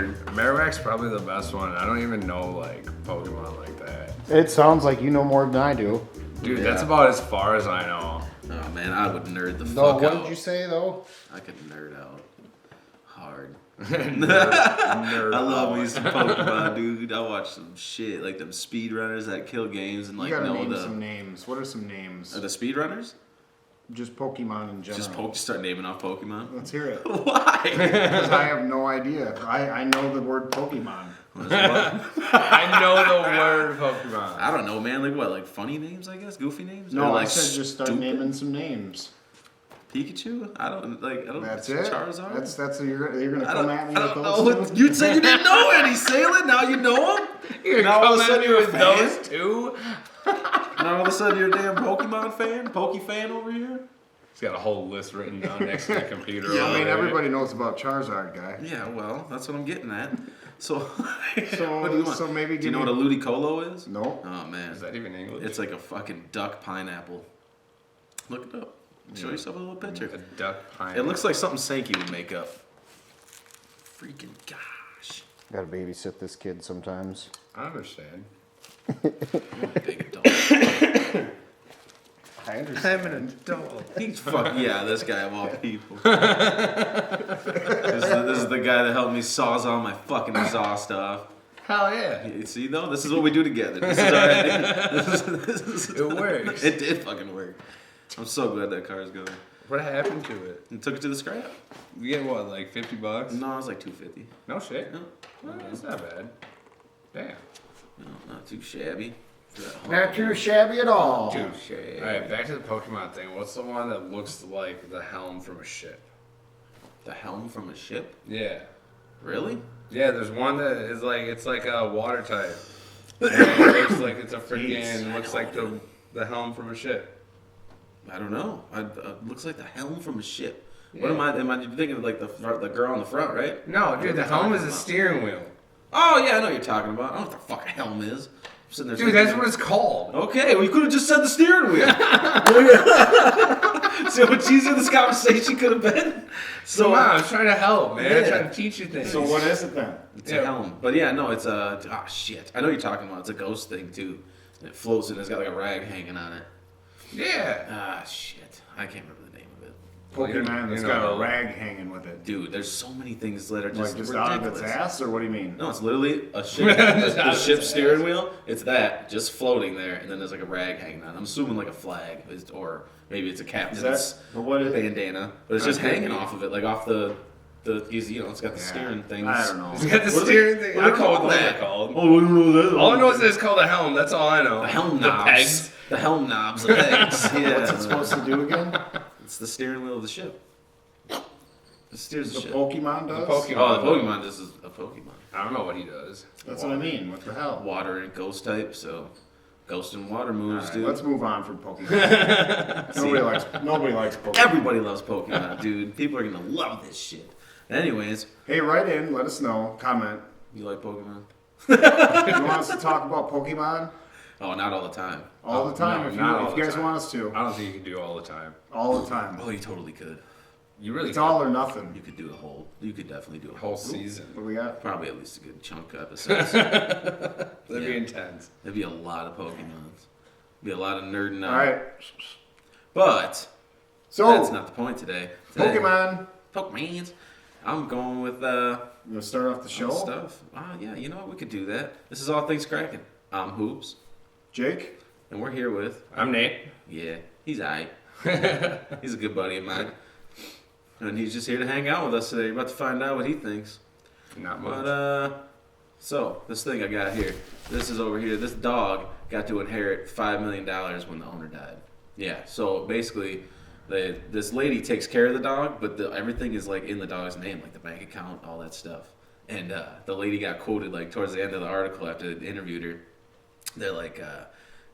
Marowak's probably the best one. I don't even know like Pokemon like that. It sounds like you know more than I do. Dude, that's about as far as I know. Oh man, I would nerd the No, fuck what out. did you say though? I could nerd out hard. Nerd I love out. me some Pokemon, dude. I watch some shit like them speedrunners that kill games and like You gotta know name the some names. What are some names? the speedrunners. Just Pokemon in general. Just start naming off Pokemon. Let's hear it. Why? Because I have no idea. I know the word Pokemon. I know the word Pokemon. I don't know, man. Like what? Like funny names, I guess. Goofy names. No, Or, like, I said just start stupid? naming some names. Pikachu. I don't. That's it. Charizard. That's you're gonna I come don't, at me I with don't those know. two. You said you didn't know any, Salem. Now you know him. You're Now all of a coming at sudden me you're a with fan? those two? Now all of a sudden you're a damn Pokemon fan, Poke fan over here. He's got a whole list written down next to the computer. I over mean, there. everybody knows about Charizard guy. Yeah, well, that's what I'm getting at. So, So- what do you want? so maybe do you know give what a me- Ludicolo is? No. Oh man, Is that even English? it's like a fucking duck pineapple. Look it up. Show yourself a little picture. a duck pine. It looks like something Sankey would make up. Freaking gosh. Gotta babysit this kid sometimes. I understand. Big adult. I understand. I'm an adult. He's fuck yeah, this guy of all people. this is the guy that helped me saws my fucking exhaust off. Hell yeah. You see though, this is what we do together. This is our. It works. It did fucking work. I'm so glad that car's going. What happened to it? And took it to the scrap. You get what, like $50? No, it was like $250. No shit. No, Well, that's not bad. Damn. no, not too shabby. Not too shabby at all. Too shabby. Alright, back to the Pokemon thing. What's the one that looks like the helm from a ship? The helm from a ship? Yeah. Really? Yeah, there's one that is like, it's like a water type. And it looks like it's a freaking, looks like the helm from a ship. I don't know. Looks like the helm from a ship. Yeah. What am I thinking of? Like the girl on the front, right? No, dude, the helm is a about? steering wheel. Oh yeah, I know what you're talking about. I don't know what the fuck a helm is. I'm sitting there Dude, thinking- that's what it's called. Okay, well you could have just said the steering wheel. See how much easier this conversation could have been. So Come on, I was trying to help, man. I'm Yeah. trying to teach you things. So what is it then? it's a helm, but yeah, no, it's a shit. I know what you're talking about. It's a ghost thing too. And it floats and it's got like a rag hanging on it. Yeah. Shit. I can't remember the name of it. Pokemon that's you got know. a rag hanging with it. Dude, there's so many things that are just Like just out ridiculous. of its ass, or what do you mean? No, it's literally a ship, Just out the of ship its steering ass. wheel. It's that just floating there, and then there's like a rag hanging on. I'm assuming like a flag, or maybe it's a captain's Is that? But what is it? bandana, but it's just Okay. hanging off of it, like off the it's got the steering things. I don't know. It's got the What is steering it- thing. what I do don't they know call what that? they're called. Oh, I don't know that. All I know is that it's called a helm. That's all I know. The helm The knobs. pegs. The helm knobs. The pegs. Yeah. What's it supposed to do again? It's the steering wheel of the ship. It steers the, The ship. Pokemon does? Pokemon. Oh, the Pokemon. This is a Pokemon. I don't know what he does. That's what I mean. What the hell? Water and ghost type, so ghost and water moves, Alright, dude. let's move on from Pokemon. nobody likes Pokemon. Everybody loves Pokemon, dude. People are gonna love this shit. Anyways, Hey, write in. Let us know. Comment. you like Pokemon? You want us to talk about Pokemon Oh, not all the time. all the time? No, if not all you the guys time. want us to, I don't think you can do it all the time. all the time. Oh, you totally could. You really It's all or nothing. You could do a whole. You could definitely do a whole whole season. What do we got? Probably at least a good chunk of episodes. That'd be Yeah. intense. There'd be a lot of Pokemons. Be a lot of nerding out. All right. But So that's not the point today. Pokemon. Pokemons. I'm going with You gonna start off the show? stuff. Yeah, you know what? We could do that. This is all things cracking. I'm Hoops, Jake. and we're here with. I'm Nate. Yeah, he's aight. He's a good buddy of mine. And he's just here to hang out with us today. You're about to find out what he thinks. Not much. But, so, this thing I got here. This is over here. This dog got to inherit $5 million when the owner died. Yeah, so basically, this lady takes care of the dog, but everything is like in the dog's name, like the bank account, all that stuff. And the lady got quoted like towards the end of the article after they interviewed her. They're like,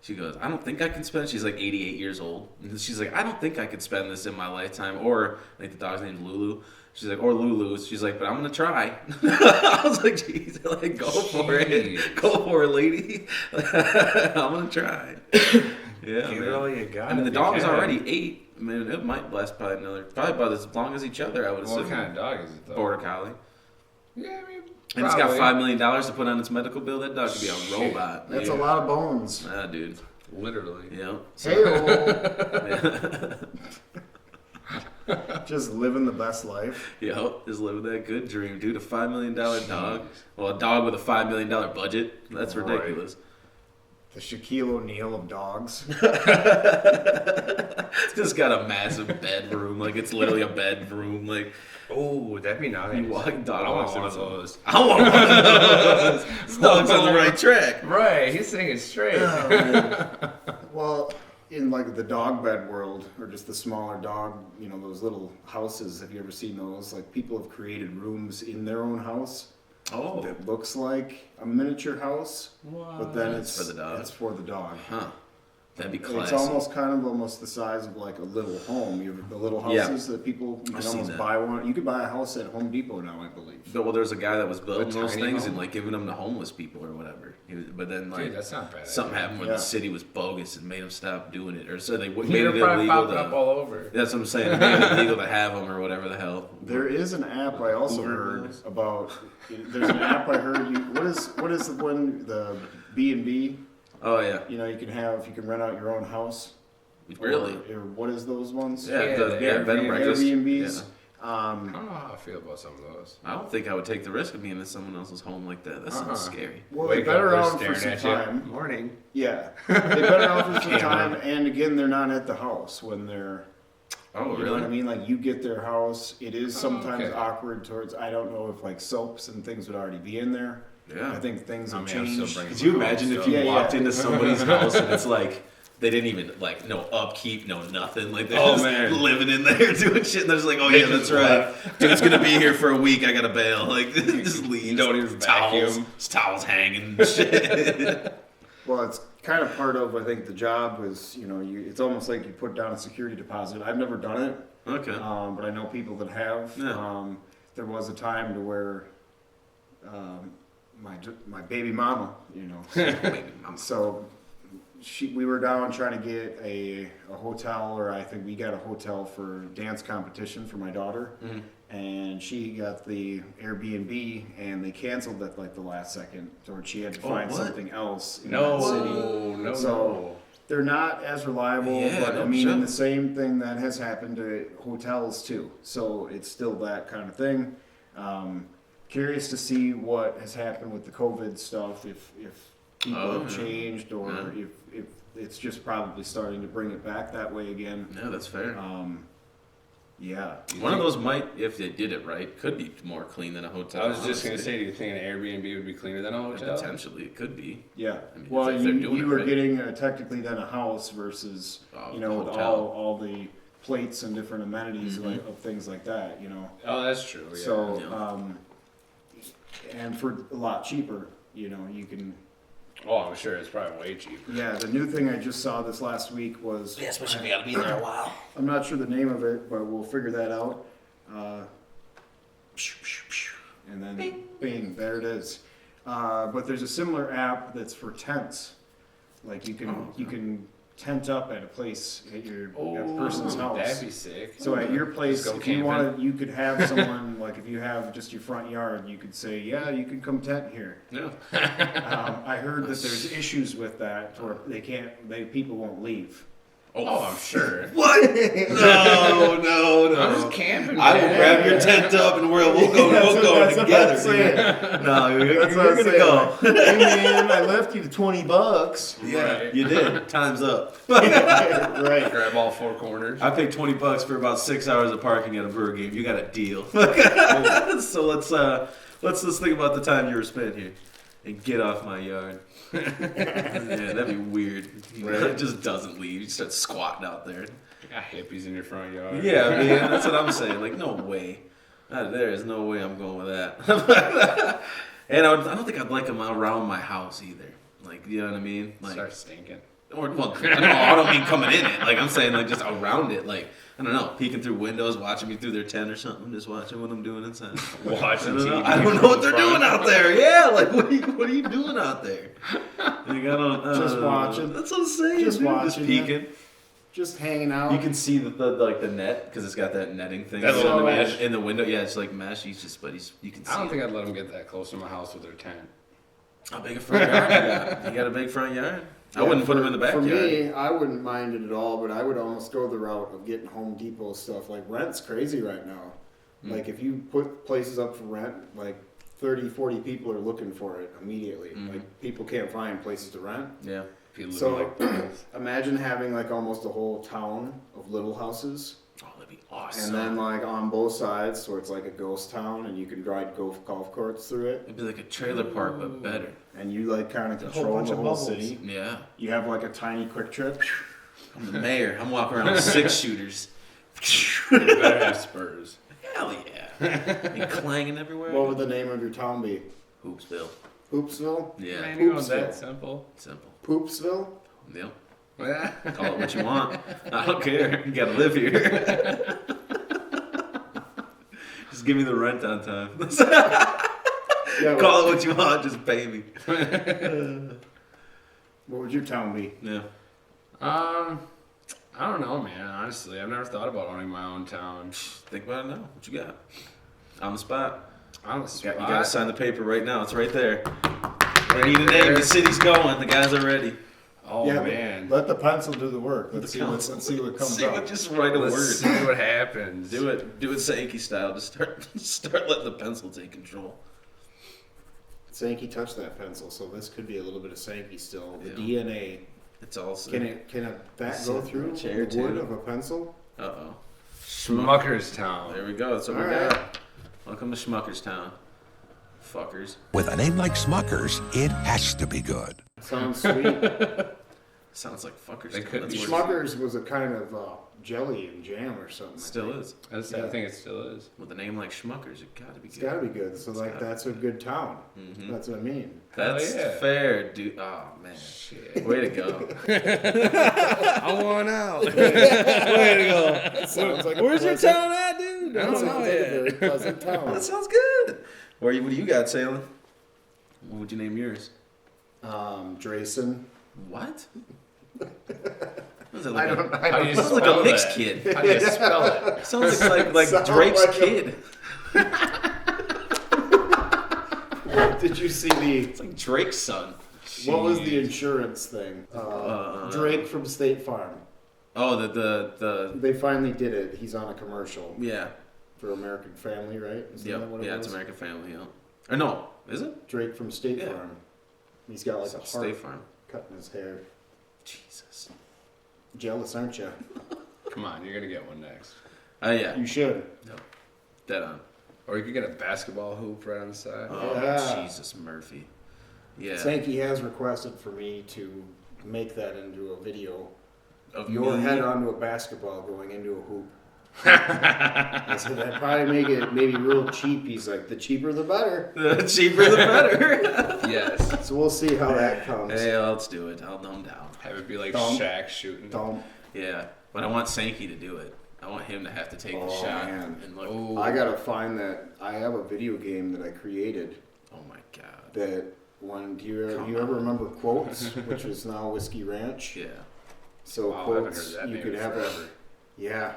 she goes, I don't think I can spend, she's like 88 years old. And she's like, I don't think I could spend this in my lifetime. Or, I think the dog's name's Lulu. She's like, or Lulu. She's like, but I'm going to try. I was like, geez, like, go for it. Jeez. Go for it, lady. I'm going to try. Yeah, Give man. it all you got. I mean, the if dog you is can. already 8. I mean, it might last probably about as long as each other, I would assume. What kind of dog is it, though? Border Collie. Yeah, I mean, And it's got Probably. $5 million to put on its medical bill. That dog could be a robot. That's dude. a lot of bones. Ah, dude. Literally. Yeah. Hey, just living the best life. Yo, just living that good dream, dude. A $5 million dog. Well, a dog with a $5 million budget. That's Right. ridiculous. The Shaquille O'Neal of dogs. It's just got a massive bedroom. Like, it's literally a bedroom. Like, Oh, that'd be nice. you walk dog I want walks one in of something. those. I want one of those. This dog's on the right track. Right, he's singing straight. Well, in like the dog bed world, or just the smaller dog, those little houses. Have you ever seen those? Like people have created rooms in their own house Oh. that looks like a miniature house, but then it's For the dog. It's for the dog. Huh. That'd be It's classy. almost the size of like a little home. You have the little Yeah. houses that people you I've can seen almost that. buy one. You could buy a house at Home Depot now, I believe. Well, there's a guy that was building those tiny things home? and like giving them to homeless people or whatever. But then like Dude, that's not bad. something happened where Yeah. the city was bogus and made him stop doing it, or so they made They're it probably illegal popping up to. all over. That's what I'm saying. They made it illegal to have them or whatever the hell. There is an app I also Uber heard Eats. about. There's an app I heard. What is the one, the B&B? Oh yeah, You can rent out your own house. really? Or what is those ones? Yeah, Yeah, the the bed and breakfast. Airbnbs. Yeah. I don't know how I feel about some of those. I don't think I would take the risk of being in someone else's home like that. That sounds scary. Well, they've Wake been up, they're around for staring some at you. time. Morning. Yeah, they've been around for some time, and again, they're not at the house when they're. Oh You know what I really? mean? Like you get their house. It is sometimes okay. awkward towards. I don't know if like soaps and things would already be in there. Yeah. I think things have I'm still changed. bringing Could you my imagine home if you stuff. Yeah, walked yeah. into somebody's house and it's like they didn't even like no upkeep, no nothing. Like they're Oh, just man. living in there doing shit. And they're just like, oh They yeah, that's just right. Dude's gonna be here for a week. I gotta bail. Like just leave. Don't even towels, vacuum. towels hanging. And shit. Well, it's kind of part of I think the job was it's almost like you put down a security deposit. I've never done it, Okay. but I know people that have. Yeah. There was a time to where my baby mama, so we were down trying to get a hotel, or I think we got a hotel for dance competition for my daughter, and she got the Airbnb, and they canceled at like the last second, or she had to find what? something else in No, that city. no, So- no. They're not as reliable, Yeah, but no, I mean, sure. the same thing that has happened to hotels too. So it's still that kind of thing. Curious to see what has happened with the COVID stuff, if people Oh, have yeah. changed, or Yeah. if it's just probably starting to bring it back that way again. Yeah, that's fair. Yeah. One of those might, if they did it right, could be more clean than a hotel. I was just gonna honestly. say, do you think an Airbnb would be cleaner than a hotel? Potentially, it could be. Yeah. I mean, Well, if they're doing you it were right. getting technically then a house versus Oh, with hotel. all the plates and different amenities Mm-hmm. of things like that. Oh, that's true. Yeah. So, Yeah. and for a lot cheaper, you can. oh, I'm sure it's probably way cheaper. Yeah, the new thing I just saw this last week was. Yeah, especially if you gotta be there a while. I'm not sure the name of it, but we'll figure that out. And then bing, there it is. But there's a similar app that's for tents. Like you can tent up at a place at your person's house. That'd be sick. So at your place, Let's go if you camping. wanted, you could have someone like if you have just your front yard, you could say, yeah, you can come tent here. Yeah. I heard that there's issues with that, or people won't leave. Oh, I'm sure. What? No. I'm just camping. I will man. grab your tent up and we'll go That's what together. I'm saying. No, you're That's what I'm gonna saying. go. Hey man, I left you the $20. Yeah, Right. you did. Time's up. Right. Grab all four corners. I paid $20 for about 6 hours of parking at a Brewer game. You got a deal. So let's think about the time you were spent here, and get off my yard. Yeah, that'd be weird. Right. It just doesn't leave. You start squatting out there. You got hippies in your front yard. Yeah, man, that's what I'm saying. Like, no way. There is no way I'm going with that. And I don't think I'd like them around my house either. Like, you know what I mean? Like, Start stinking. or well, I don't mean coming in it. Like, I'm saying like just around it. Like, I don't know, peeking through windows, watching me through their tent or something, just watching what I'm doing inside. Watching TV. I don't know what they're doing out there. Yeah, like what are you doing out there? Like, Just watching. That's what I'm saying. Just dude. watching, Just peeking. just hanging out. You can see the net because it's got that netting thing That's in little the mesh. in the window. Yeah, it's like mesh. You can see. I don't it. think I'd let them get that close to my house with their tent. How big a front yard you got? You got a big front yard? I wouldn't put them in the backyard. For me, I wouldn't mind it at all, but I would almost go the route of getting Home Depot stuff. Like rent's crazy right now. Like if you put places up for rent, like 30, 40 people are looking for it immediately. Like people can't find places to rent. Yeah. So imagine having like almost a whole town of little houses. Oh, that'd be awesome. And then like on both sides, so it's like a ghost town, and you can ride golf course through it. It'd be like a trailer park, but better. And you like kind of whole control bunch the of whole bubbles. city. Yeah. You have like a tiny quick trip. I'm the mayor. I'm walking around with 6 shooters. You better have spurs. Hell yeah. Be clanging everywhere. What would the name of your town be? Hoopsville. Hoopsville? Yeah. Man, you know Poopsville. that simple. Simple. Poopsville? Yep. Yeah. Call it what you want. I don't care. You gotta live here. Just give me the rent on time. Yeah, Call it what you want. Just pay me. what would your town be? Yeah. I don't know, man. Honestly, I've never thought about owning my own town. Think about it now. What you got? On the spot. On the You spot. gotta sign the paper right now. It's right there. I need a name. The city's going. The guys are ready. Oh yeah, man. let the pencil do the work. Let's see what comes See out. what, just write a Let's word. see what happens. Do it Sankey style. Just start letting the pencil take control. Sankey touched that pencil, so this could be a little bit of Sankey still. The Yeah. DNA. It's all Can that go through Chair the wood too. of a pencil? Uh-oh. Schmucker's Town. There we go. That's what we All got. Welcome to Schmucker's Town. Fuckers. With a name like Smuckers, it has to be good. Sounds sweet. Sounds like Fuckers. They Town. could That's be what Schmuckers was a kind of jelly and jam or something. it still is. I think it still is. With a name like Schmuckers, it gotta be It's good. got to be good. So like gotta that's a good town. Mhm. That's what I mean. That's Hell yeah. fair, dude. Oh, man. Shit. Way to go. I want out. Way to go. Sounds like Where's your pleasant- town at, dude? I That don't sounds know like a yet. very pleasant That town. sounds good. What do you got, Salem? What would you name yours? Drayson. What? Was it I like don't. a, I How do don't you sounds like a spell mixed that? kid. How do you spell it? Sounds like Sounds Drake's like a- kid. Did you see the? It's like Drake's son. What was the Jeez. insurance thing? Drake from State Farm. Oh, the They finally did it. He's on a commercial yeah. for American Family, right? Isn't that what Yeah, it it's was? American Family, yeah. Or no, is it? Drake from State Yeah. Farm. He's got like a State heart Farm. cut in his hair. Jesus. Jealous, aren't you? Come on, you're gonna get one next. Yeah. You should. Dead on. Or you could get a basketball hoop right on the side. Oh, Yeah. Jesus Murphy. Yeah. Sankey has requested for me to make that into a video. Of Your me. head onto a basketball going into a hoop. I said that'd probably make it maybe real cheap. He's like, the cheaper the better. The cheaper the better. Yes. So we'll see how that comes. Hey, let's do it. I'll dumb down. Have it be like Dumb. Shaq shooting. Dumb. Yeah, but I want Sankey to do it. I want him to have to take the Oh, shot man. and look. Oh. I gotta find that. I have a video game that I created Oh my god. that one. Do you Come ever on. remember Quotes, which is now Whiskey Ranch? Yeah. So Wow, I haven't Quotes, heard that you name could in have forever. yeah.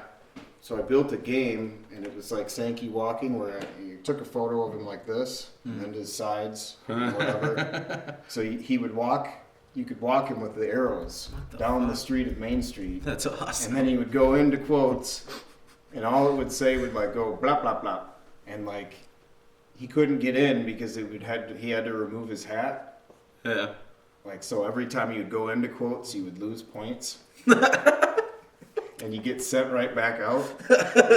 So I built a game, and it was like Sankey walking, where you took a photo of him like this, and his sides, and whatever. So he would walk. You could walk him with the arrows down the street of Main Street, That's awesome. and then he would go into Quotes, and all it would say would like go blah blah blah, and like he couldn't get in because he had to remove his hat. Yeah. Like, so every time you would go into Quotes, you would lose points. And you get sent right back out.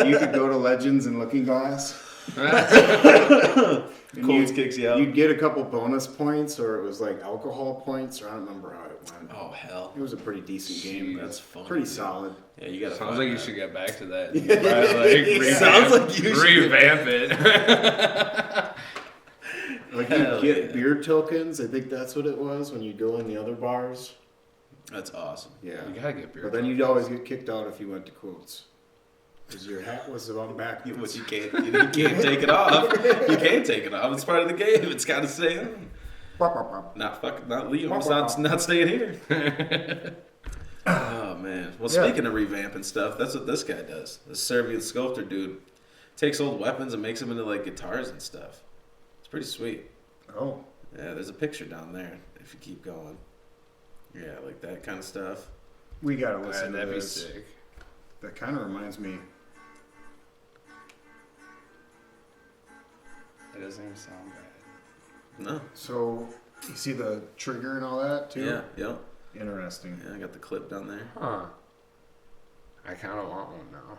You could go to Legends and Looking Glass. And Quotes kicks you out. You'd get a couple bonus points, or it was like alcohol points, or I don't remember how it went. Oh hell. It was a pretty decent game. That's fun. Pretty solid. Yeah, you gotta. Sounds find like you that. should get back to that. Sounds like you should. revamp it. Like Hell you get yeah. beer tokens. I think that's what it was when you go in the other bars. That's awesome. Yeah. You gotta get beer. But then you'd always get kicked out if you went to Quotes. Because your hat was on backwards. But you can't take it off. You can't take it off. It's part of the game. It's got to stay on. Not Liam. It's not staying here. Oh man. man. Well, Yeah. speaking of revamping stuff, that's what this guy does. This Serbian sculptor dude takes old weapons and makes them into like guitars and stuff. It's pretty sweet. Oh, Yeah, there's a picture down there if you keep going. Yeah, like that kind of stuff. we gotta listen to That'd be this. sick. That kind of reminds me. That doesn't even sound bad. No. So you see the trigger and all that too. Yeah, yeah. Interesting. Yeah, I got the clip down there. Huh. I kind of want one now.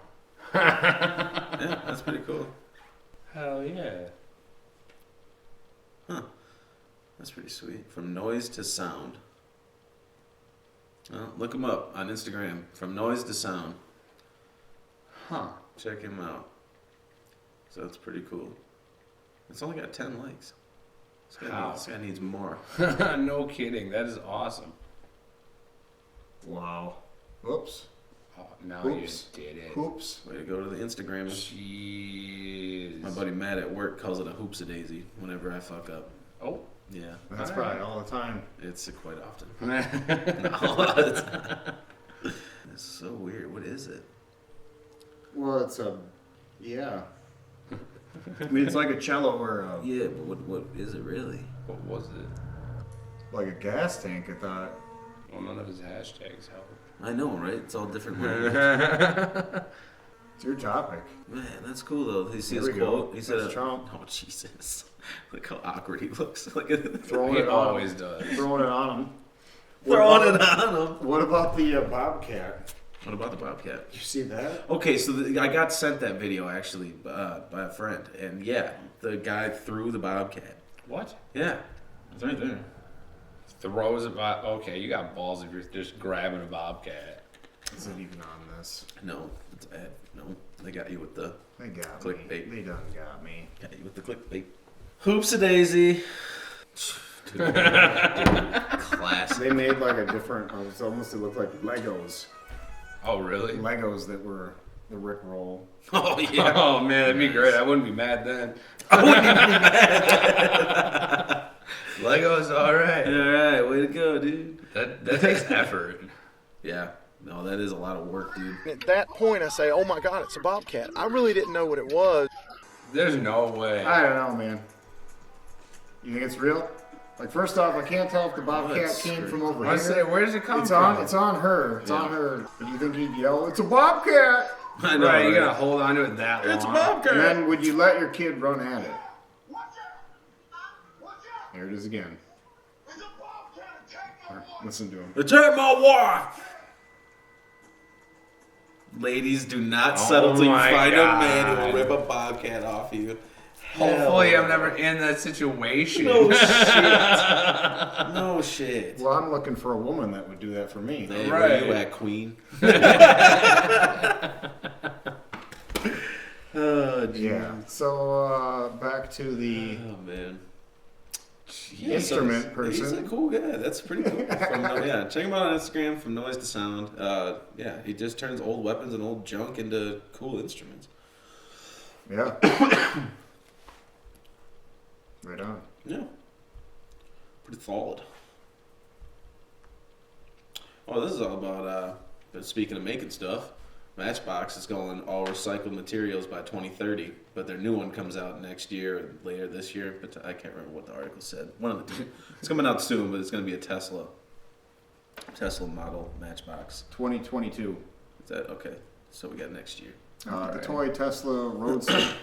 Yeah, that's pretty cool. Hell yeah. Huh. That's pretty sweet. From noise to sound. Well, look him up on Instagram. From noise to sound. Huh. Check him out. So that's pretty cool. It's only got 10 likes. How? This guy needs more. No kidding. That is awesome. Wow. Whoops. Oh, now Oops. you did it. Oops. Way to go to the Instagram. Jeez. My buddy Matt at work calls it a hoops-a-daisy whenever I fuck up. Oh. Yeah, That's All right. probably all the time. it's quite often. No, it's so weird. What is it? Well, it's a. Yeah. I mean, it's like a cello or a, Yeah, but what is it really? What was it? like a gas tank. I thought. Well, none of his hashtags help. I know, right? It's all different language. It's your topic. Man, that's cool though. You see Here his we go. quote? He said, That's Trump. "Oh Jesus, look how awkward he looks." Like Throwing He it always on. does. Throwing it on him. throwing it on him. What about the Bobcat? What about the Bobcat? You see that? Okay, so I got sent that video actually by a friend, and yeah, the guy threw the Bobcat. What? Yeah, it's right there. Throws a bob. Okay, you got balls if you're just grabbing a bobcat. Is it even on this? No, it's bad. No, they got you with the They got Clickbait. me. They done got me. clickbait. Hoops a daisy. Classic. They made like a different. It almost it looked like Legos. Oh, really? Legos that were the Rick Roll. Oh yeah. Oh, man, that'd be great. I wouldn't be mad then. Lego's all right. All right, way to go, dude. That takes effort. Yeah. No, that is a lot of work, dude. At that point, I say, oh my God, it's a bobcat. I really didn't know what it was. There's no way. I don't know, man. You think it's real? Like, first off, I can't tell if the Bobcat that's came scary. from over I say, here. where does it come It's from? on. It's on her. It's on her. Do you think he'd yell, "It's a Bobcat"? I know. Right, you right? gotta hold on to it that long. It's a Bobcat. And then would you let your kid run at it? There it is again. Listen to him. Attack my wife! Ladies, do not settle till you my find God. a man who will rip a bobcat off you. Hopefully, Hell I'm never in that situation. No shit. No shit. Well, I'm looking for a woman that would do that for me. Hey, Right. where you at, queen? Oh, geez. Yeah. So back to the Oh, man. instrument He's a person. cool guy. That's pretty cool. Yeah, check him out on Instagram, From Noise to Sound. Yeah, he just turns old weapons and old junk into cool instruments. Yeah. Right on. Yeah. Pretty solid. Oh, this is all about, but speaking of making stuff, Matchbox is going all recycled materials by 2030, but their new one comes out next year or later this year, but I can't remember what the article said. One of the two. It's coming out soon, but it's going to be a Tesla model Matchbox. 2022. Is that okay? So we got next year. The toy Tesla Roadster.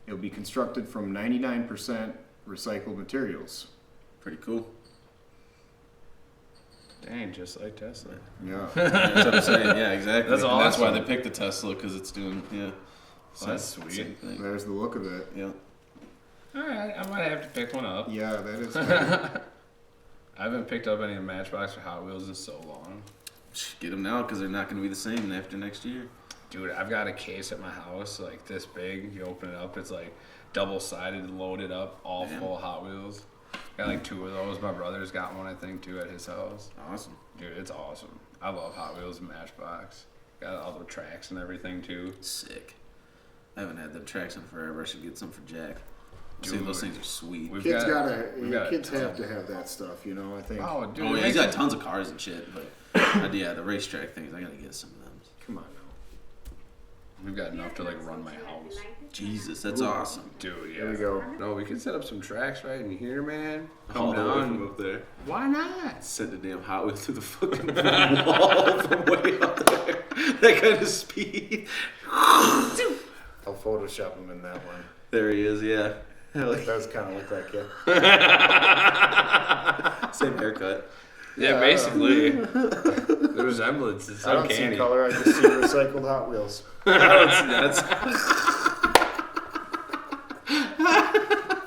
It'll be constructed from 99% recycled materials. Pretty cool. Dang, just like Tesla. Yeah. That's what I'm saying. Yeah, exactly. That's And that's why awesome. they picked the Tesla, because it's doing, yeah. Well, that's sweet. Same thing. There's the look of it. Yeah. All right, I might have to pick one up. Yeah, that is. I haven't picked up any Matchbox or Hot Wheels in so long. Get them now, because they're not going to be the same after next year. Dude, I've got a case at my house, like this big. You open it up, it's like double-sided, loaded up, all Damn. full of Hot Wheels. Got like 2 of those. My brother's got one, I think, too, at his house. Awesome. Dude, it's awesome. I love Hot Wheels and Matchbox. Got all the tracks and everything, too. Sick. I haven't had them tracks in forever. I should get some for Jack. See, Dude. those things are sweet. We've Kids got a kids ton. have to have that stuff, you know, I think. Oh, dude. Oh, it yeah, he's makes got tons of cars and shit, but Yeah, the racetrack things. I gotta get some of them. Come on now. We've got enough to like run my house. Jesus, that's awesome. Dude, yeah. Here we go. No, we can set up some tracks right in here, man. All Come the way down. from up there. Why not? Send the damn Hot Wheels through the fucking wall from way up there. That kind of speed. I'll Photoshop him in that one. There he is, yeah. Hell It does kind of look like it. yeah. Same haircut. Yeah, basically. The resemblance is I don't uncanny. see color. I just see recycled Hot Wheels. That's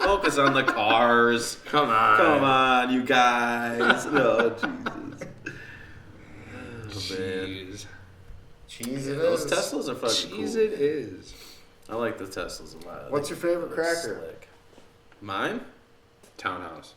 focus on the cars. Come on. Come on, you guys. Oh, Jesus. Oh, man. Jeez. Cheese it Those is. Teslas are fucking Jeez, cool. it is. I like the Teslas a lot. What's your favorite They're cracker? slick. Mine? Townhouse.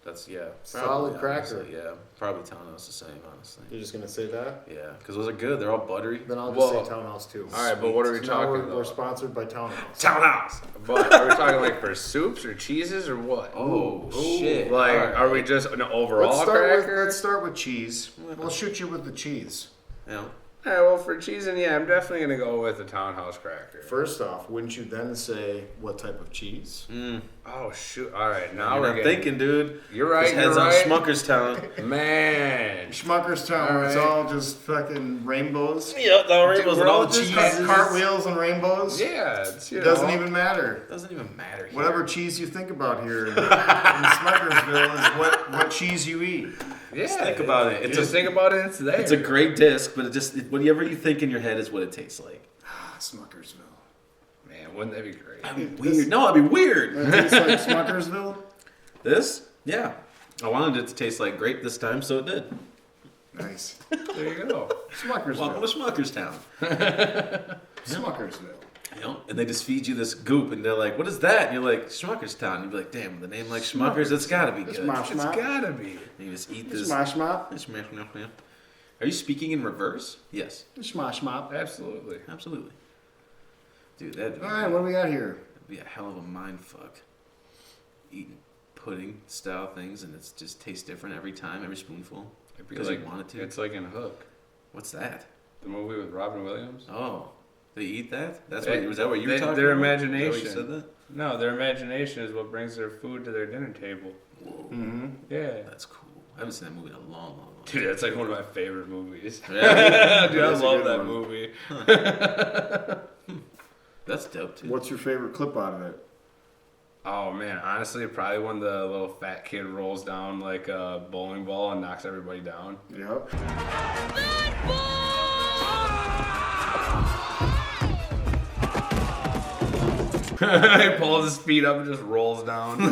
That's, yeah. Solid probably, cracker. honestly, yeah. Probably Townhouse the same, honestly. You're just gonna say that? Yeah, because those are good. They're all buttery. Then I'll just Well, say Townhouse too. All right, but what are we Now talking we're about? sponsored by Townhouse. Townhouse. But are we talking like for soups or cheeses or what? Oh, shit. Like, All right. are we just an overall cracker? Let's start with cheese. We'll shoot you with the cheese. Yeah. All right, well, for cheesing, yeah, I'm definitely going to go with the Townhouse cracker. First off, wouldn't you then say what type of cheese? Oh, shoot. All right, now You're we're not getting... thinking, dude. You're right, His head's you're on right. Schmuckerstown. Man. Schmucker's Town, where it's all just fucking rainbows. Yep, all rainbows and all the just cheeses. Cartwheels and rainbows. Yeah, it's, you It doesn't know. even matter. Doesn't even matter here. Whatever cheese you think about here in Smuckersville is what cheese you eat. Yeah, Just think about it. You It's just a- think about it, it's there. It's a great disc, but whatever you think in your head is what it tastes like. Smuckersville. Man, wouldn't that be great? That'd be weird. No, that'd be weird. That tastes like Smuckersville? This? Yeah. I wanted it to taste like grape this time, so it did. Nice. There you go. Welcome Smuckersville. to Schmuckerstown. Smuckersville. You know, and they just feed you this goop, and they're like, "What is that?" And you're like, "Schmuckerstown." You'd be like, "Damn, with a name like Schmuckers, it's gotta be It's good." Mosh It's Mop. gotta be. And you just eat It's this. Mosh Mop. Are you speaking in reverse? Yes, It's Mosh Mop. Absolutely. absolutely. Dude, that'd All right, what do we got here? be a hell of a mind fuck. Eating pudding style things, and it just tastes different every time, every spoonful. It'd be Because like, you want it to. It's like in Hook, What's that? the movie with Robin Williams. Oh, they eat that? That's They- what was that what you were they- talking their about? imagination. Is that what you said that? No, their imagination is what brings their food to their dinner table. Mm-hmm. Yeah. That's cool. I haven't seen that movie in a long, long, long time. Dude, that's like one of my favorite movies. Yeah. Dude, I That's a love good that one. movie. That's dope too. What's your favorite clip out of it? Oh man, honestly, probably when the little fat kid rolls down like a bowling ball and knocks everybody down. Yep. He pulls his feet up and just rolls down.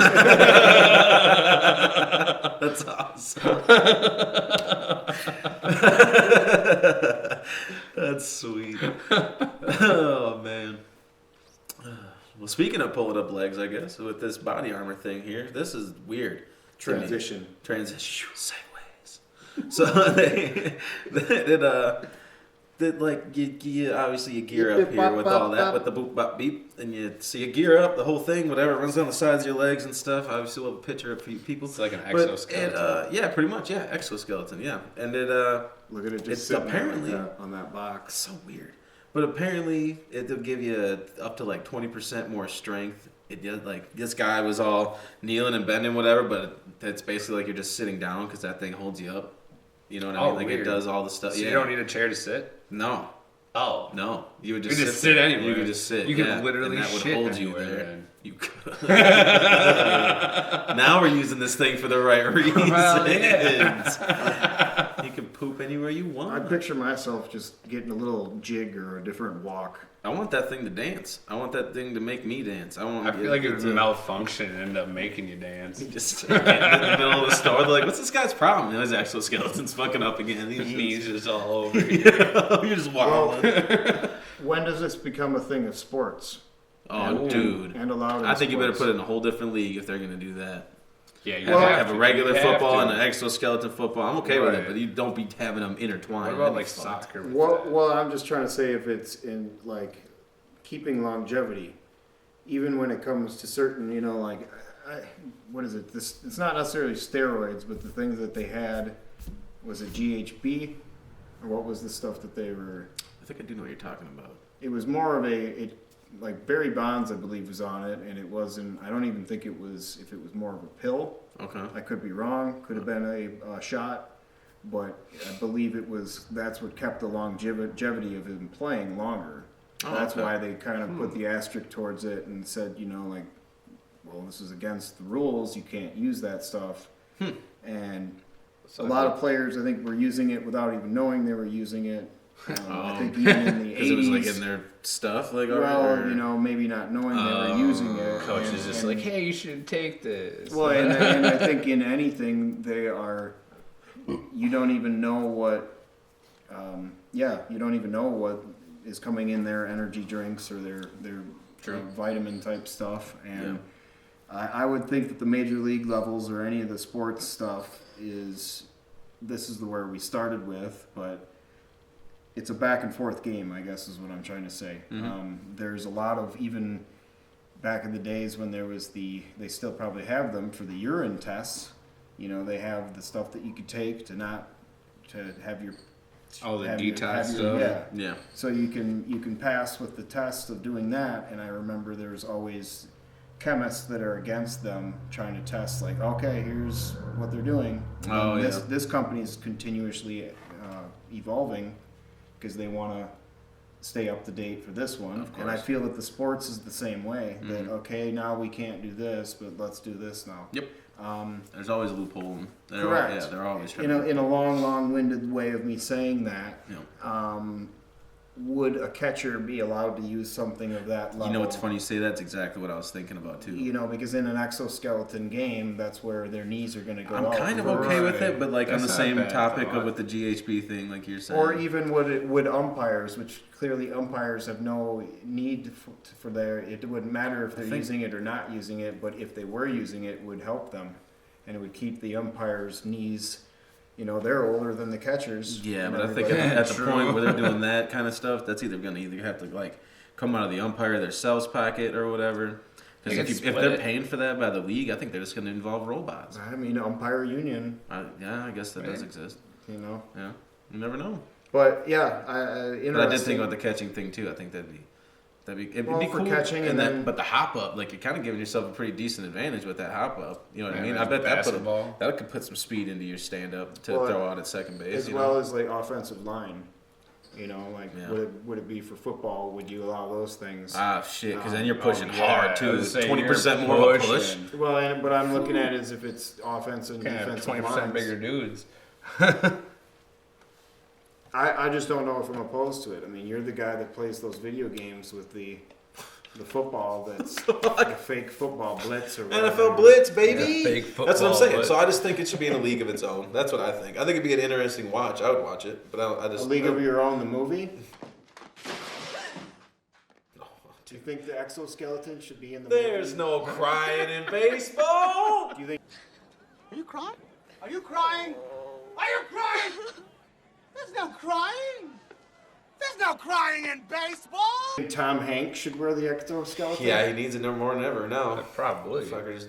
That's awesome. That's sweet. Oh man. Well, speaking of pulling up legs, I guess with this body armor thing here, this is weird. to me. Transition. Sideways. So that like you obviously you gear up here with all that with the boop bop beep, and so you gear up the whole thing, whatever runs down the sides of your legs and stuff. Obviously, we'll have a picture of people. It's like an But exoskeleton. yeah, pretty much, yeah, exoskeleton, yeah, and it Look at it just It's sitting there apparently- like that on that box. so weird, but apparently it'll give you up to like 20% more strength. It did, like this guy was all kneeling and bending, whatever, but it's basically like you're just sitting down because that thing holds you up. You know what I mean? Oh, Like weird. it does all the stuff. So yeah. you don't need a chair to sit? No, Oh. no. You would You just could just sit there. anywhere. You could just sit. You could yeah, literally and that would shit hold you anywhere, there. then. You could. Now we're using this thing for the right reasons. Well, yeah. You can poop anywhere you I want. picture myself just getting a little jig or a different walk. I want that thing to dance. I want that thing to make me dance. I want. I feel like it would to malfunction and end up making you dance. just get in the middle of the store. They're like, "What's this guy's problem?" And his exoskeletons fucking up again. He's Knees just all over. You're just wilding. When does this become a thing of sports? Oh, dude. And allowed in I think you better sports? put it in a whole different league if they're gonna do that. Yeah, you Have a regular You have football to. and an exoskeleton football. I'm okay with it, Right. but you don't be having them intertwined. What about That'd like be fucked. soccer? With Well, that? well, I'm just trying to say if it's in like keeping longevity, even when it comes to certain, what is it? This it's not necessarily steroids, but the things that they had was it GHB? Or what was the stuff that they were... I think I do know what you're talking about. It was more of like Barry Bonds, I believe, was on it, and it wasn't, I don't even think it was, if it was more of a pill. Okay. I could be wrong, could have been a shot, but I believe that's what kept the longevity of him playing longer. That's why they kind of put the asterisk towards it and said, like, well, this is against the rules, you can't use that stuff. And a lot of players, I think, were using it without even knowing they were using it. I think even in the 80s. Because it was like in their stuff? Like, well, maybe not knowing they were using it. Coach is just like, hey, you should take this. Well, and I think in anything, they are, you don't even know what, you don't even know what is coming in their energy drinks or their vitamin type stuff. And I would think that the major league levels or any of the sports stuff this is where we started with, but it's a back and forth game, I guess is what I'm trying to say. There's a lot of, even back in the days when there was they still probably have them for the urine tests. They have the stuff that you could take to have your the detox stuff. Yeah. So you can pass with the test of doing that, and I remember there's always chemists that are against them trying to test, like, okay, here's what they're doing. This company is continuously evolving because they want to stay up to date for this one. And I feel that the sports is the same way. That, okay, now we can't do this, but let's do this now. Yep. There's always a loophole. Correct. They're always trying in a long-winded way of me saying that, would a catcher be allowed to use something of that level? It's funny you say that's exactly what I was thinking about too. Because in an exoskeleton game, that's where their knees are going to go out. I'm kind of okay with it, but like on the same topic with the GHB thing, like you're saying. Or even would umpires, which clearly umpires have no need for it wouldn't matter if they're using it or not using it, but if they were using it, would help them. And it would keep the umpires' knees... they're older than the catchers. Yeah, but I think at the point where they're doing that kind of stuff, that's either going to have to like come out of the umpire themselves pocket or whatever. Because if they're paying for that by the league, I think they're just going to involve robots. I mean, umpire union. I guess that does exist. Yeah, you never know. But yeah, but I did think about the catching thing too. I think it'd be cool for catching, and then but the hop up, like you're kind of giving yourself a pretty decent advantage with that hop up. You know what I mean? I bet that could put some speed into your stand up to throw out at second base, as well as like offensive line. Would it be for football? Would you allow those things? Shit, because then you're pushing hard too. 20% more of a push. Well, but I'm looking at it as if it's offense and defensive 20% bigger dudes. I just don't know if I'm opposed to it. I mean, you're the guy that plays those video games with the football that's the fake football blitz or whatever. NFL blitz, baby. Yeah, fake football that's what I'm saying. blitz. So I just think it should be in a league of its own. That's what I think. I think it'd be an interesting watch. I would watch it, but I just a league of your own, the movie. Do you think the exoskeleton should be in the movie? There's no crying in baseball. Do you think? Are you crying? Are you crying? Are you crying? There's no crying. There's no crying in baseball. Tom Hanks should wear the exoskeleton? Yeah, he needs it more than ever now. Probably. Fucker's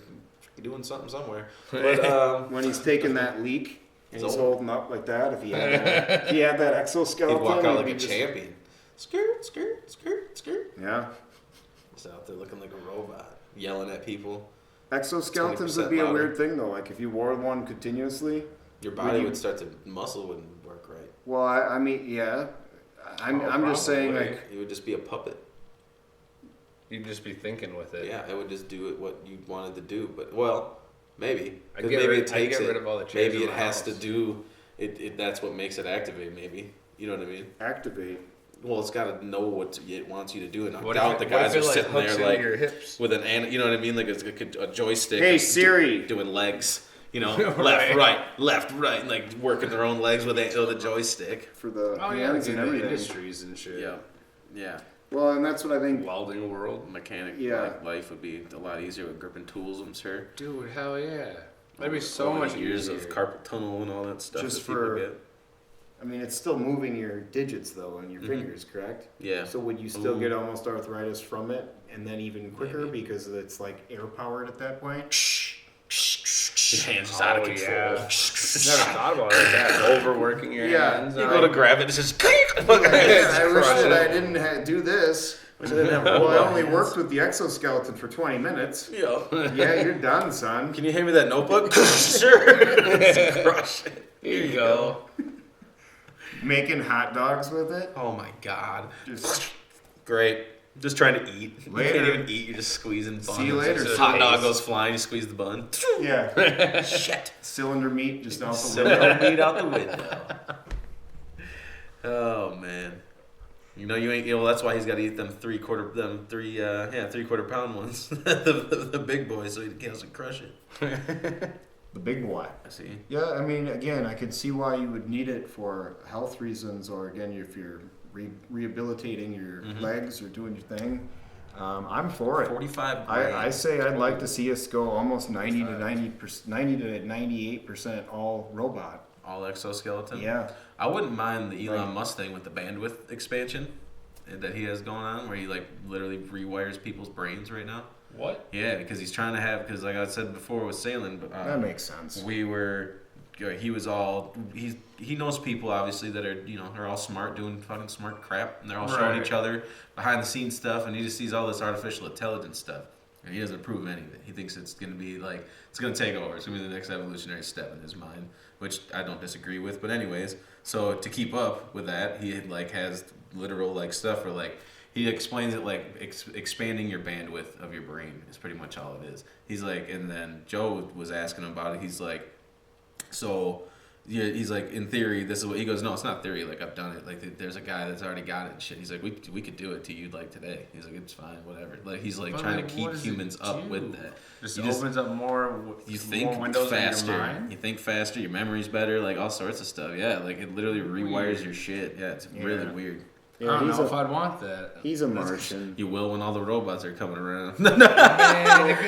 doing something somewhere. But when he's taking that leak and he's holding up like that, if he had that exoskeleton, he'd walk out like a champion. Skirt, skirt, skirt, skirt. Yeah. Just out there looking like a robot, yelling at people. Exoskeletons would be a weird thing though. Like if you wore one continuously, your body would start to muscle wouldn't work right. Well, I mean, yeah. I'm just saying, like, it would just be a puppet. You'd just be thinking with it. Yeah, it would just do it what you wanted to do. But maybe I'd get rid of all the chairs. Maybe it has to do it. That's what makes it activate. Maybe you know what I mean. Activate. Well, it's got to know what it wants you to do, and what doubt the guys are sitting there like your hips? with you know what I mean, like it's like a joystick. Hey Siri, doing legs. Left, right, and like working their own legs with the joystick for the hands and everything. Industries and shit. Yeah. Well, and that's what I think. Welding world, mechanic. Life would be a lot easier with gripping tools. I'm sure. Dude, hell yeah. That'd be so much years easier. of carpal tunnel and all that stuff. Just that people get. I mean, it's still moving your digits though and your fingers, correct? Yeah. So would you still get almost arthritis from it, and then even quicker because it's like air powered at that point? Your hands is out of control. Never thought about it like that. Overworking your hands. You go to grab it, it's just. I wish that I didn't do this. Well, I only worked with the exoskeleton for 20 minutes. Yeah. Yeah, you're done, son. Can you hand me that notebook? Sure. Just crush it. Here you go. Making hot dogs with it. Oh my god. Just Great. Just trying to eat. You Later. can't even eat. You're just squeezing buns. See you later, Hot dog space. goes flying. You squeeze the bun. yeah, Shit. cylinder meat just out the Cylinder window. meat out the window. Oh man. You know you ain't. You know that's why he's got to eat them three-quarter pound ones. the big boy, so he doesn't crush it. The big boy. I see. Yeah, I mean, again, I could see why you would need it for health reasons, or again, if you're rehabilitating your legs or doing your thing. I'm for it. 45 I say I'd like to see us go almost 90 to 98% all robot. All exoskeleton. Yeah. I wouldn't mind the Elon Musk thing with the bandwidth expansion that he has going on, where he like literally rewires people's brains right now. What? Yeah, because he's trying to have, because like I said before with sailing, That makes sense. he knows people obviously that are, you know, they're all smart, doing fucking smart crap, and they're all showing each other behind the scenes stuff, and he just sees all this artificial intelligence stuff, and he doesn't approve any of it. He thinks it's going to be like, it's going to take over. It's going to be the next evolutionary step in his mind, which I don't disagree with. But anyways, so to keep up with that, he like has literal like stuff where like, he explains it like expanding your bandwidth of your brain is pretty much all it is. He's like, and then Joe was asking him about it. He's like, so yeah, he's like, in theory, this is what he goes. No, it's not theory. Like I've done it. Like there's a guy that's already got it and shit. He's like, we could do it to you like today. He's like, it's fine, whatever. Like he's like trying to keep humans up with that. Just You opens up more. You think more windows faster. in your mind. You think faster. Your memory's better. Like all sorts of stuff. Yeah, like it literally rewires your shit. Yeah, it's really weird. I Yeah, don't he's know if a, I'd want that. he's a Martian. You will when all the robots are coming around. Man,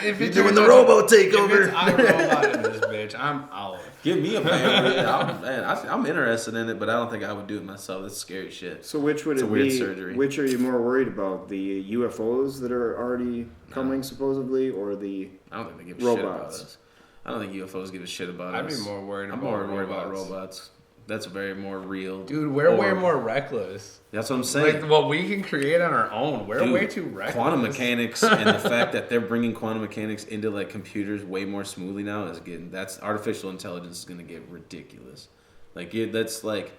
if You're doing the robo takeover. If it's iRobot in this bitch, I'm out. Give me a man. I'm interested in it, but I don't think I would do it myself. That's scary shit. So which would It's it a weird be? surgery. Which are you more worried about? The UFOs that are already coming supposedly, or the I don't think they give a shit about robots? us. I don't think UFOs give a shit about I'd us. be more worried I'm about more worried about robots. robots. That's very more real. Dude, we're way more reckless. That's what I'm saying. Like what we can create on our own, we're Dude, way too reckless. Quantum mechanics and the fact that they're bringing quantum mechanics into like computers way more smoothly now is getting, that's artificial intelligence is going to get ridiculous. Like that's like,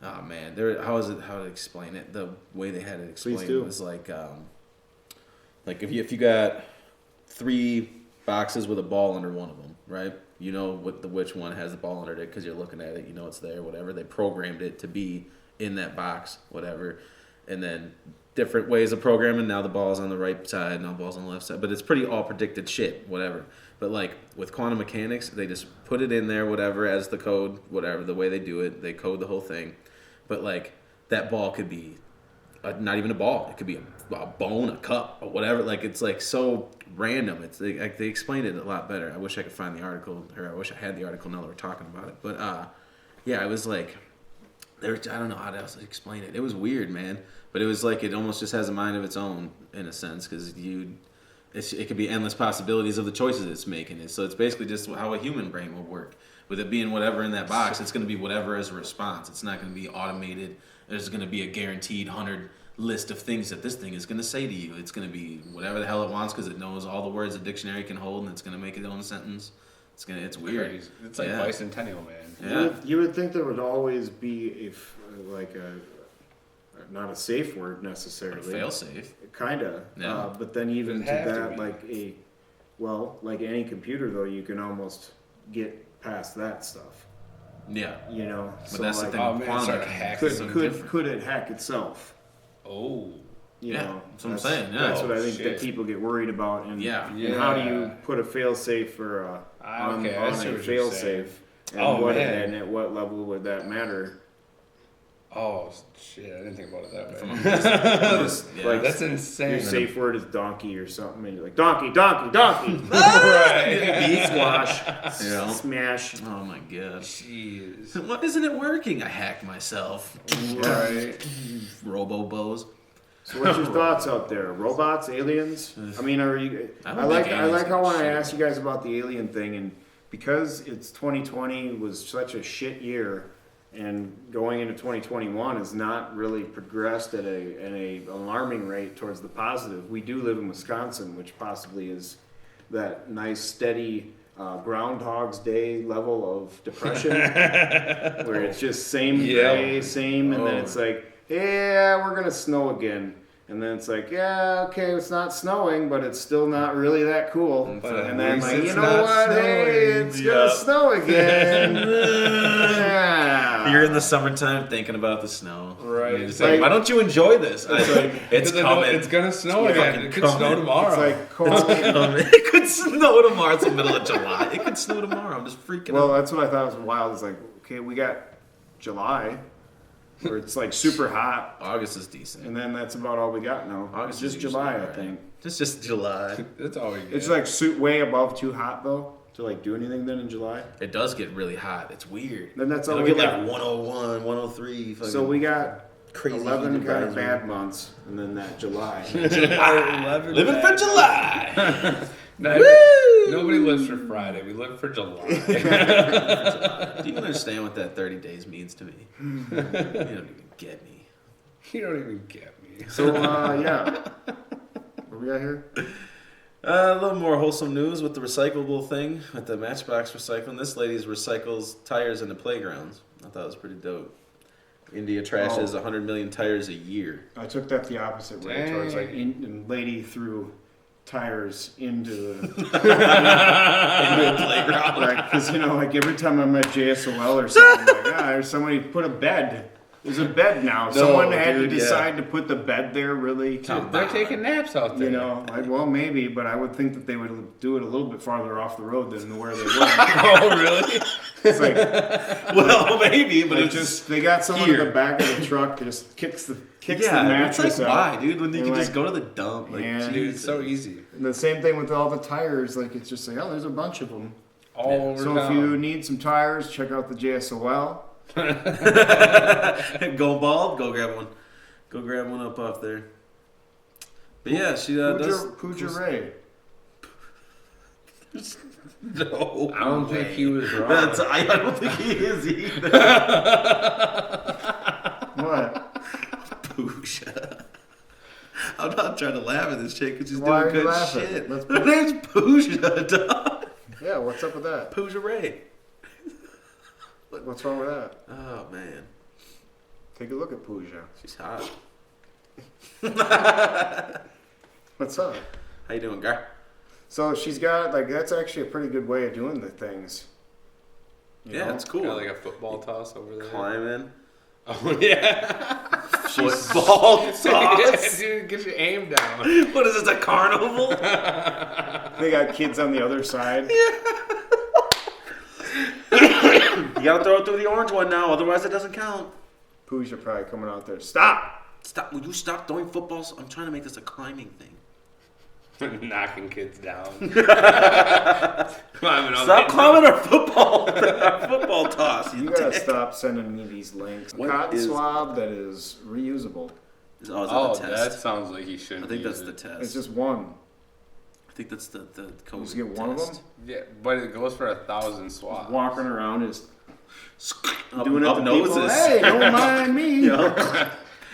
oh man, how to explain it? The way they had it explained was like if you got 3 boxes with a ball under one of them, right? You know which one has the ball under it because you're looking at it. You know it's there, whatever. They programmed it to be in that box, whatever. And then different ways of programming. Now the ball's on the right side, now the ball's on the left side. But it's pretty all predicted shit, whatever. But like with quantum mechanics, they just put it in there, whatever, as the code, whatever, the way they do it. They code the whole thing. But like that ball could be not even a ball. It could be a bone, a cup, or whatever. Like it's like so random. It's they explained it a lot better. I wish I could find the article, or I wish I had the article now that we're talking about it. But yeah, it was like I don't know how else to explain it. It was weird, man. But it was like it almost just has a mind of its own in a sense because it could be endless possibilities of the choices it's making. So it's basically just how a human brain would work. With it being whatever in that box, it's going to be whatever as a response. It's not going to be automated. There's going to be a guaranteed 100 list of things that this thing is going to say to you. It's going to be whatever the hell it wants because it knows all the words a dictionary can hold, and it's going to make its own sentence. It's weird. Crazy. It's like bicentennial, man. Yeah. You would think there would always be not a safe word necessarily. Fail safe. Kinda. Yeah. But then even to It'd have to that, be. like any computer though, you can almost get past that stuff. Yeah. You know. But that's the thing. oh, man, Quantum start mechanics hacking. is so different. Could it hack itself? Oh. You Yeah, know, that's what I'm saying, yeah. That's what I think Shit. that people get worried about, and Yeah. and how do you Yeah. put a fail safe or on okay, I see a what you're fail saying. safe, and Oh, man. and at what level would that matter? Oh shit! I didn't think about it that From way. Yeah. Like That's your insane. safe word is donkey or something, and you're like donkey, donkey, donkey, Right. beat squash, You know? smash. Oh my god. Jeez. Why isn't it working? I hacked myself. Right. Robo-bows. So what's your thoughts out there? Robots, aliens? I mean, are you? I I don't like think I like aliens how when give a I shit. asked you guys about the alien thing, and because it's 2020 was such a shit year, and going into 2021 has not really progressed at a alarming rate towards the positive. We do live in Wisconsin, which possibly is that nice steady Groundhog's Day level of depression, where it's just same day, same, and then it's like, yeah, we're gonna snow again. And then it's like, yeah, okay, it's not snowing, but it's still not really that cool. And then like, you know what? Hey, it's gonna snow again. Yeah. You're in the summertime thinking about the snow. Right. It's like, why don't you enjoy this? It's coming. It's gonna snow again. It could snow tomorrow. It's like cold. It could snow tomorrow. It's the middle of July. It could snow tomorrow. I'm just freaking Well, out. that's what I thought was wild. It's like, okay, we got July, where it's like super hot, August is decent. and then that's about all we got now. August It's is just July, usually I think. It's just July. That's all we get. It's like way above too hot though to like do anything then in July. It does get really hot. It's weird. Then that's all It'll we get got. like 101, 103. So we got crazy 11 heat kind of advisory. bad months, and then that July. Living for July. Nobody lives for Friday. We live for July. Do you understand what that 30 days means to me? You don't even get me. You don't even get me. So yeah, what we got here? A little more wholesome news with the recyclable thing, with the Matchbox recycling. This lady's recycles tires into playgrounds. I thought it was pretty dope. India trashes 100 million tires a year. I took that the opposite way towards like lady threw tires into the Playground. like because you know like every time I'm at JSOL or something like there's somebody put a bed. There's a bed now. Someone had to decide to put the bed there. Really, They're taking naps out there. you know. Well, maybe, but I would think that they would do it a little bit farther off the road than where they were. Oh, really? It's like Well, maybe, but Like it's just they got someone in the back of the truck just kicks the yeah. mattress It's like out. why, dude? When you And can just like, go to the dump, like yeah. Dude, it's so easy. And the same thing with all the tires. Like it's just like there's a bunch of them. All over So town. if you need some tires, check out the JSOL. go bald, go grab one. Go grab one up off there. But yeah, she does. Pooja Ray. No, I don't think he was wrong. I don't think he is either. What? Pooja. I'm not trying to laugh at this chick because she's Why doing are you good laughing? shit. Let's Her name's Pooja, dog. Yeah, what's up with that? Pooja Ray. What's wrong with that? Oh man, Take a look at Pooja. she's hot. What's up? How you doing, guy? So she's got like that's actually a pretty good way of doing the things. You Yeah, know? it's cool. Got like a football toss over there. Climbing. Oh, yeah. Football toss. Dude, get your aim down. What is this, a carnival? They got kids on the other side. You gotta throw it through the orange one now, otherwise it doesn't count. Pooja probably coming out there. Stop! Stop! Will you stop throwing footballs? I'm trying to make this a climbing thing. Knocking kids down. Climbing on Stop kids. climbing our football toss. You gotta stop sending me these links. What Cotton is- swab that is reusable. Oh, is Oh, that the that test? sounds like he shouldn't. I think that's use the it. test. It's just one. I think that's the COVID You just get one test. of them. Yeah, but it goes for 1,000 swabs. Walking around just Up, doing it up to noses. people. Hey, don't mind me. Yeah.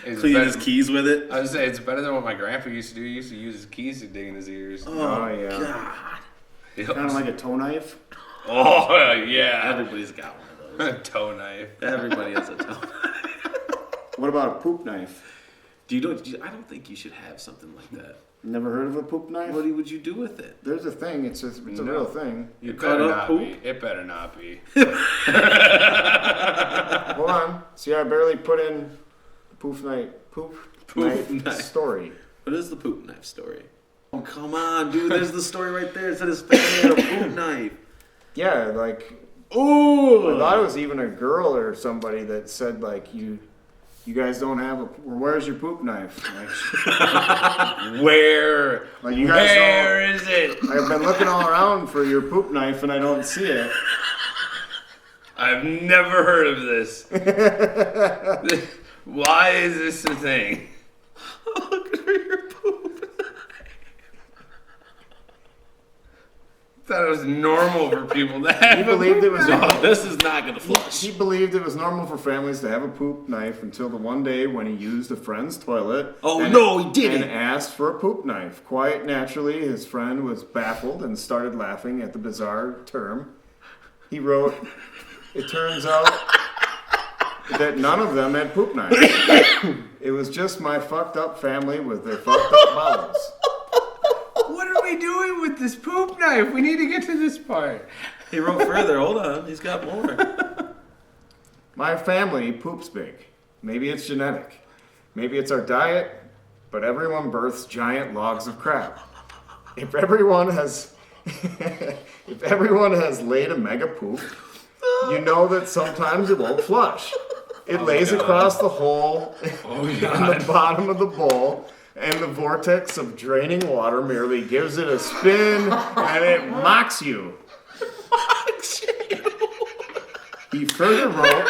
It's Cleaning better- his keys with it. I would say it's better than what my grandpa used to do. He used to use his keys to dig in his ears. Oh yeah. God. Yep. Kind of like a toe knife. Oh, yeah. Everybody's got one of those. Toe knife. Everybody has a toe. What about a poop knife? I don't think you should have something like that. Never heard of a poop knife? What would you do with it? There's a thing. It's a No. real thing. You It cut better up not poop? be. It better not be. Hold on. See, I barely put in poop knife. Poop knife knife. story. What is the poop knife story? Oh, come on, dude. There's the story right there. It said his family had a poop knife. Yeah, like I Ooh. thought it was even a girl or somebody that said like you guys don't have a. Where's your poop knife? Like, Where? like you guys Where is it? don't. I've been looking all around for your poop knife and I don't see it. I've never heard of this. Why is this a thing? Looking for your poop thought it was normal for people to have. He believed it was No, this is not gonna flush. He believed it was normal for families to have a poop knife until the one day when he used a friend's toilet. Oh, no, he didn't. And asked for a poop knife. Quite naturally, his friend was baffled and started laughing at the bizarre term. He wrote, "It turns out that none of them had poop knives. It was just my fucked up family with their fucked up bowels." What are we doing with this poop knife? We need to get to this part. He wrote further. Hold on, he's got more. My family poops big. Maybe it's genetic. Maybe it's our diet, but everyone births giant logs of crap. If everyone has laid a mega poop, you know that sometimes it won't flush. It lays across the hole in the bottom of the bowl, and the vortex of draining water merely gives it a spin, and it mocks you. He further wrote,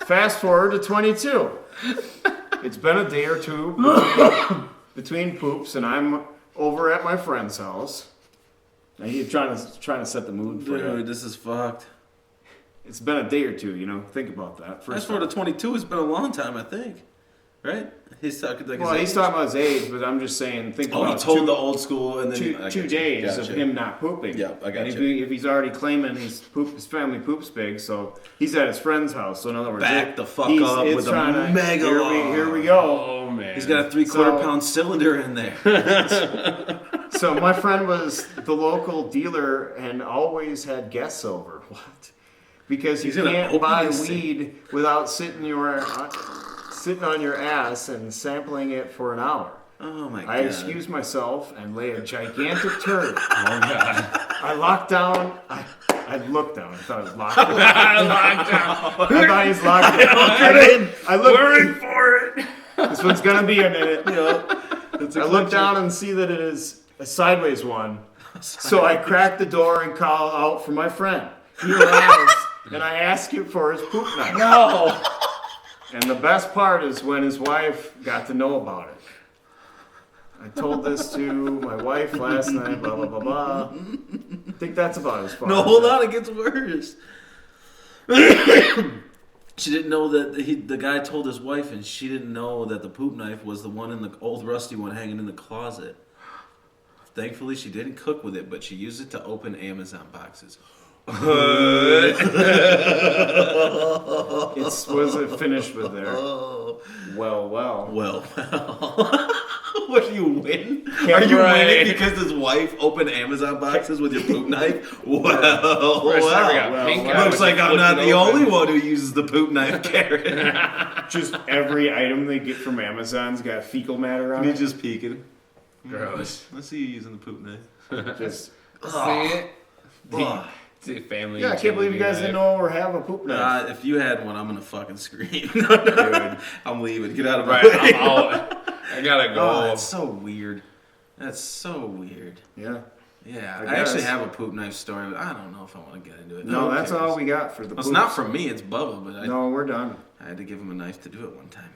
fast forward to 22. It's been a day or two between poops, and I'm over at my friend's house. Now he's trying to set the mood for Dude, you. this is fucked. It's been a day or two, think about that. Fast forward to 22. It's been a long time, I think. Right? He's talking like his He's age. talking about his age, but I'm just saying, think Oh, he about told the old school, and then two I got you. days of Gotcha. him not pooping. Yeah, I got and you. if he's already claiming his family poops big, so he's at his friend's house. So in other words, Back the fuck he's- up it's with a trying to- mega Here we go. Oh man. He's got a 3/4 So- pound cylinder in there. So my friend was the local dealer and always had guests over. What? Because you He's gonna can't open buy his weed without sitting on your ass and sampling it for an hour. Oh my god. I excused myself and lay a gigantic turd. Oh god. I locked down. I looked down. I thought it was locked down. Locked down. I thought he was locked down. I looked for it. This one's gonna be a minute. I look down and see that it is a sideways one. So I crack the door and call out for my friend. He arrives, and I ask him for his poop knife. No. And the best part is when his wife got to know about it. I told this to my wife last night, blah, blah, blah, blah. I think that's about as far No, as hold that. on, it gets worse. She didn't know that the guy told his wife, and she didn't know that the poop knife was the one in the old rusty one hanging in the closet. Thankfully, she didn't cook with it, but she used it to open Amazon boxes. Was it finished with there? Well. Well. What do you win? Yeah, Are you right. winning because his wife opened Amazon boxes with your poop knife? Well. Looks like I'm not the only one who uses the poop knife, Karen. Just every item they get from Amazon's got fecal matter on Me it. just peeking. Gross. Let's see you using the poop knife. Just, See it? Ugh. See family. yeah, I can't believe you guys didn't know or have a poop knife. If you had one, I'm gonna fucking scream. Dude. I'm leaving. Get out of my Right, way. I'm out. I gotta go. Oh, that's so weird. That's so weird. Yeah. Yeah, I I actually guess. have a poop knife story, but I don't know if I want to get into it. No, Who that's cares? all we got for the Well, poops. it's not from me. It's Bubba, but No, we're done. I had to give him a knife to do it one time.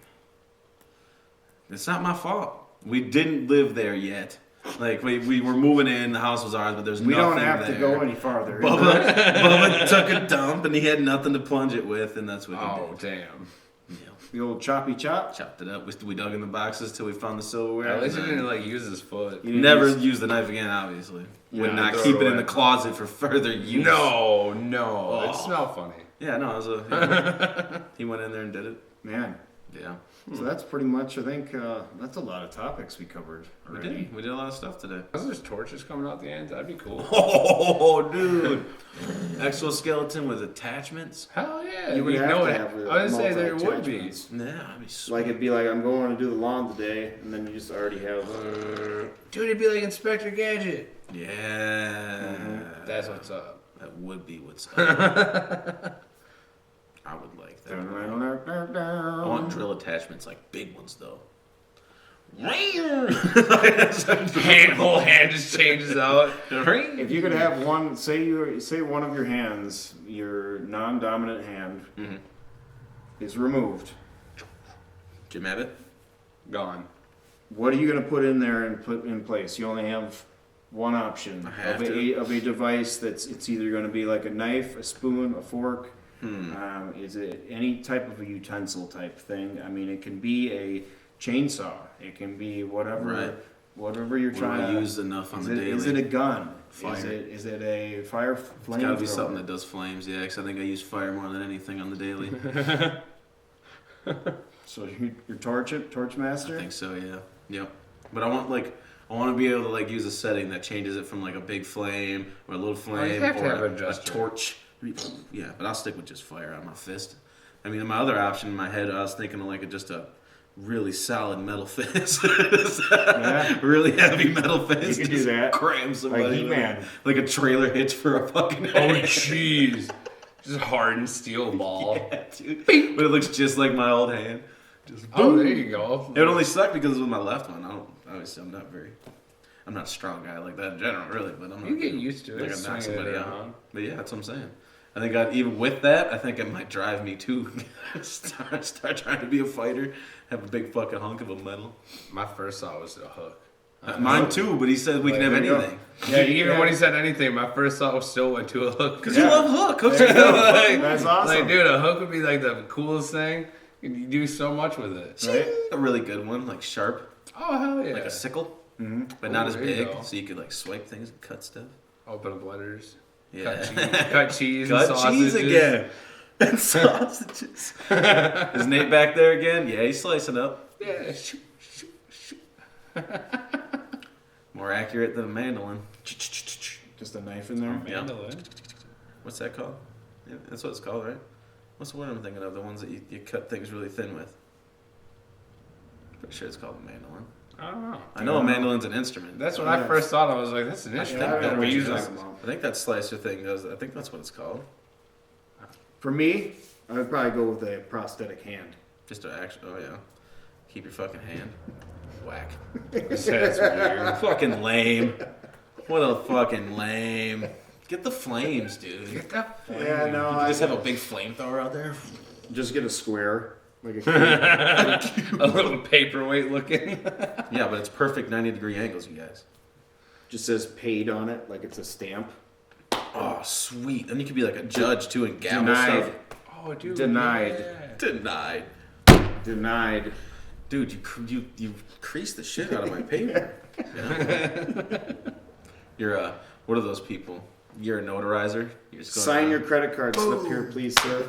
It's not my fault. We didn't live there yet. Like we were moving in, the house was ours, but there's We nothing don't have there. to go any farther. Bubba took a dump and he had nothing to plunge it with, and that's what he Oh did. damn. Yeah. The old choppy chop. Chopped it up. We dug in the boxes till we found the silverware. At least he and didn't then like use his foot. You didn't never use- use the knife again, obviously. Would Yeah, not throw keep it it in away. the closet for further use. No. It Oh. smelled funny. Yeah, no, it was he went in there and did it. Man. Yeah. So that's pretty much, I think, that's a lot of topics we covered We already. did. We did a lot of stuff today. Wasn't there torches coming out the end? That'd be cool. Oh, dude. Exoskeleton with attachments. Hell yeah. You would have know to it. have I would say there would be. multi-attachments. Yeah, I'd be sweet. Like it'd be like, I'm going to do the lawn today, and then you just already have. Dude, it'd be like Inspector Gadget. Yeah. That's what's up. That would be what's up. I would like that. I want drill attachments, like big ones, though. Whole hand just changes out. If you could have one, say one of your hands, your non-dominant hand, is removed. Jim Abbott? Gone. What are you going to put in there and put in place? You only have one option I have of a device it's either going to be like a knife, a spoon, a fork. Is it any type of a utensil type thing? I mean, it can be a chainsaw. It can be whatever. Right. Whatever you're trying to use enough on the daily. Is it a gun? Fire. Is it a fire flame? It's gotta be something that does flames, yeah, because I think I use fire more than anything on the daily. So you're torch master? I think so, yeah. Yep. But I want to be able to like use a setting that changes it from like a big flame or a little flame have to or have an a adjuster. torch. Yeah, but I'll stick with just fire on my fist. I mean, my other option in my head, I was thinking of like just a really solid metal fist. Yeah. Really heavy metal fist. You can do Just that. Cram somebody. Like with He-Man. it. Like a trailer hitch for a fucking Oh jeez. Just hardened steel ball. Yeah, dude. But it looks just like my old hand. Just Oh, there you go. It would only suck because it was my left one. I'm not a strong guy like that in general, really. But I'm not. You get used to it. Like I knock swinging somebody it out. around. But yeah, that's what I'm saying. I think even with that, I think it might drive me to start trying to be a fighter. Have a big fucking hunk of a metal. My first thought was a hook. Mine too, but he said we can have there you go. anything. Yeah, even when he said anything, my first thought was still went to a hook. Because you love hook. Hooks are Like, That's awesome. Like, dude, a hook would be like the coolest thing. You do so much with it. Right? a really good one, like sharp, Oh hell yeah! like a sickle, but not as there you big, go. so you could like swipe things and cut stuff. Open up letters. Yeah. Cut cheese. And Cut cheese sausages. again. And sausages. Is Nate back there again? Yeah, he's slicing up. Yeah. Shoot, shoot, shoot. More accurate than a mandolin. Just a knife in there. Yeah. Mandolin. What's that called? Yeah, that's what it's called, right? What's the one I'm thinking of? The ones that you cut things really thin with. Pretty sure it's called a mandolin. I don't know. I know a mandolin's an instrument. That's what I first thought. I was like, that's an I instrument. don't know that what we you're use this. talking about. I think that slicer thing does. I think that's what it's called. For me, I would probably go with a prosthetic hand. Just to actually. Oh yeah. Keep your fucking hand. Whack. That's weird. Fucking lame. What a fucking lame. Get the flames, dude. Get that Yeah, no, I Just have a big flamethrower out there. just get a square, like a cube. a little paperweight looking. Yeah, but it's perfect 90-degree angles, you guys. Just says paid on it, like it's a stamp. Oh, sweet. Then you could be like a judge too and gavel Denied. stuff. Oh, dude. Denied. Yeah. Denied. Denied. Dude, you creased the shit out of my paper. Yeah. You're what are those people? You're a notarizer. You're just going Sign around. your credit card slip here, please, sir.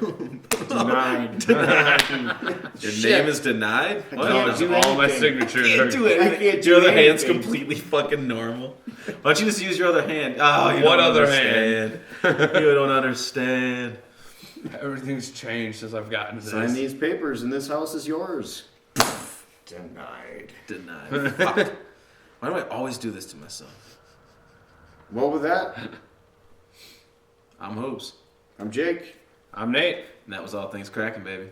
Denied. Your name is denied. I What? can't That's do all my anything. signatures Can't are. do it. I can't do Your other hand's anything. completely fucking normal. Why don't you just use your other hand? Oh, you What don't other understand. You don't understand. Everything's changed since I've gotten to this. Sign these papers and this house is yours. Denied. Denied. Fuck. Why do I always do this to myself? Well, with that, I'm Hopes. I'm Jake. I'm Nate. And that was all things cracking, baby.